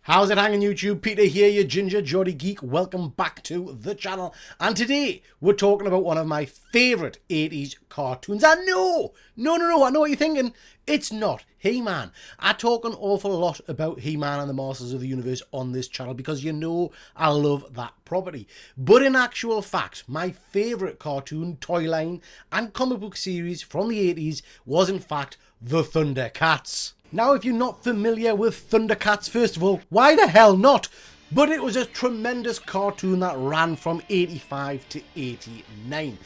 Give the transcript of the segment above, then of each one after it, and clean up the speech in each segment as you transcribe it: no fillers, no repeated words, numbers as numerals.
How's it hanging, YouTube? Peter here, your ginger Geordie Geek. Welcome back to the channel. And today, we're talking about one of my favourite 80s cartoons. I know! No, I know what you're thinking. It's not He-Man. I talk an awful lot about He-Man and the Masters of the Universe on this channel because you know I love that property. But in actual fact, my favourite cartoon, toy line, and comic book series from the 80s was in fact the ThunderCats. Now, if you're not familiar with ThunderCats, first of all, why the hell not? But it was a tremendous cartoon that ran from 85 to 89.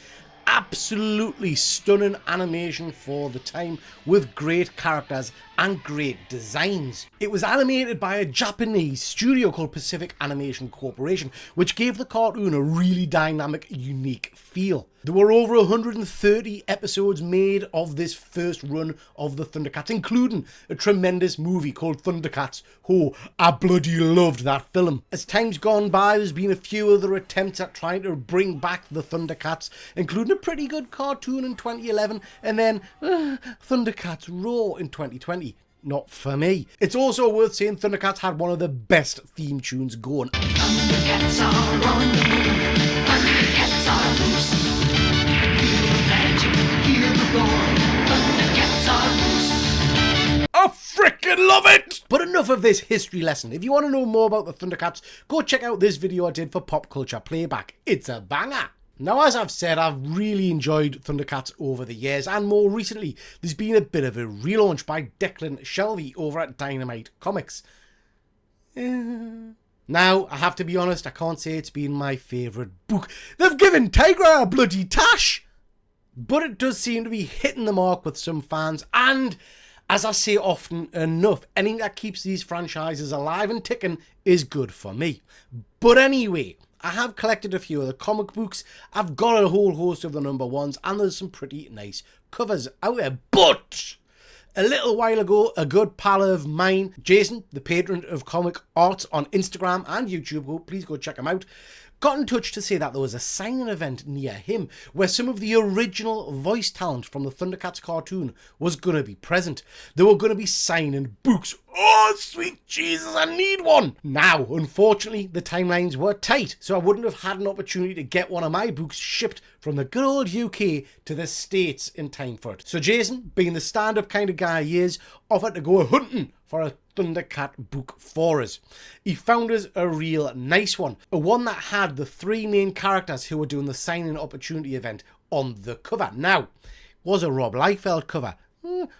Absolutely stunning animation for the time with great characters and great designs. It was animated by a Japanese studio called Pacific Animation Corporation, which gave the cartoon a really dynamic, unique feel. There were over 130 episodes made of this first run of the ThunderCats, including a tremendous movie called ThunderCats. Oh, I bloody loved that film. As time's gone by, there's been a few other attempts at trying to bring back the ThunderCats, including a pretty good cartoon in 2011, and then ThunderCats Raw in 2020. Not for me. It's also worth saying ThunderCats had one of the best theme tunes going. ThunderCats are on the move. ThunderCats are loose. Hear the roar. ThunderCats are loose. I freaking love it! But enough of this history lesson. If you want to know more about the ThunderCats, go check out this video I did for Pop Culture Playback. It's a banger. Now, as I've said, I've really enjoyed ThunderCats over the years, and more recently, there's been a bit of a relaunch by Declan Shelvey over at Dynamite Comics. Now, I have to be honest, I can't say it's been my favourite book. They've given Tigra a bloody tash! But it does seem to be hitting the mark with some fans, and as I say often enough, anything that keeps these franchises alive and ticking is good for me. But anyway, I have collected a few of the comic books, I've got a whole host of the number ones, and there's some pretty nice covers out there. But a little while ago, a good pal of mine, Jason, the patron of comic art on Instagram and YouTube, please go check him out, got in touch to say that there was a signing event near him where some of the original voice talent from the ThunderCats cartoon was going to be present. They were going to be signing books. Oh, sweet Jesus, I need one! Now, unfortunately, the timelines were tight, so I wouldn't have had an opportunity to get one of my books shipped from the good old UK to the States in time for it. So Jason, being the stand-up kind of guy he is, offered to go hunting for a ThunderCat book for us. He found us a real nice one, a one that had the three main characters who were doing the signing opportunity event on the cover. Now, it was a Rob Liefeld cover.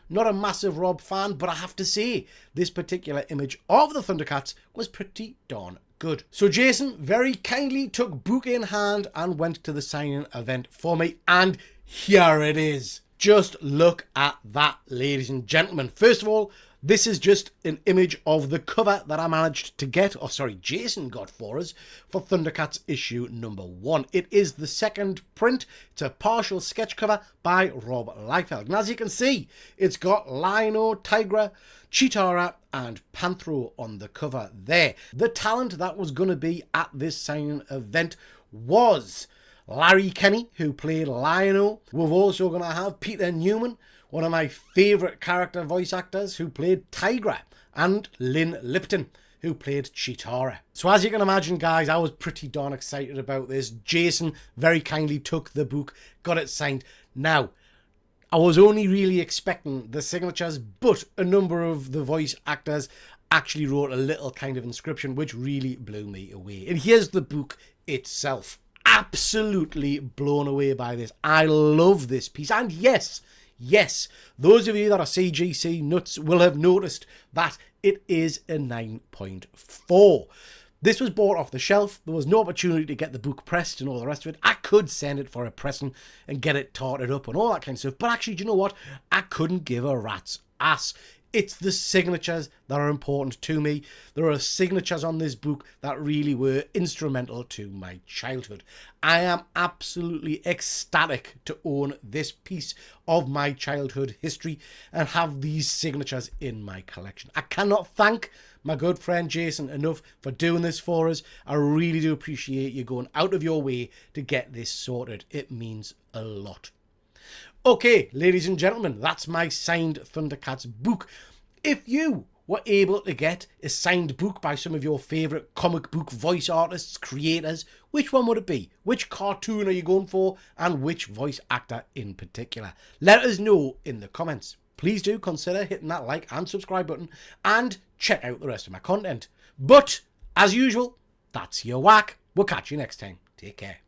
Not a massive Rob fan, but I have to say, this particular image of the ThunderCats was pretty darn good. So Jason very kindly took book in hand and went to the signing event for me, and here it is. Just look at that, ladies and gentlemen. First of all, this is just an image of the cover that I managed to get, or sorry, Jason got for us, for ThunderCats issue number 1. It is the second print. It's a partial sketch cover by Rob Liefeld. And as you can see, it's got Lion-O, Tigra, Cheetara, and Panthro on the cover there. The talent that was going to be at this signing event was Larry Kenny, who played Lion-O. We're also going to have Peter Newman, one of my favourite character voice actors, who played Tigra, and Lynn Lipton, who played Cheetara. So as you can imagine, guys, I was pretty darn excited about this. Jason very kindly took the book, got it signed. Now, I was only really expecting the signatures, but a number of the voice actors actually wrote a little kind of inscription, which really blew me away. And here's the book itself. Absolutely blown away by this. I love this piece. And yes, those of you that are CGC nuts will have noticed that it is a 9.4. This was bought off the shelf. There was no opportunity to get the book pressed and all the rest of it. I could send it for a pressing and get it tarted up and all that kind of stuff. But actually, do you know what? I couldn't give a rat's ass. It's the signatures that are important to me. There are signatures on this book that really were instrumental to my childhood. I am absolutely ecstatic to own this piece of my childhood history and have these signatures in my collection. I cannot thank my good friend Jason enough for doing this for us. I really do appreciate you going out of your way to get this sorted. It means a lot. Okay, ladies and gentlemen, that's my signed ThunderCats book. If you were able to get a signed book by some of your favourite comic book voice artists, creators, which one would it be? Which cartoon are you going for? And which voice actor in particular? Let us know in the comments. Please do consider hitting that like and subscribe button and check out the rest of my content. But, as usual, that's your whack. We'll catch you next time. Take care.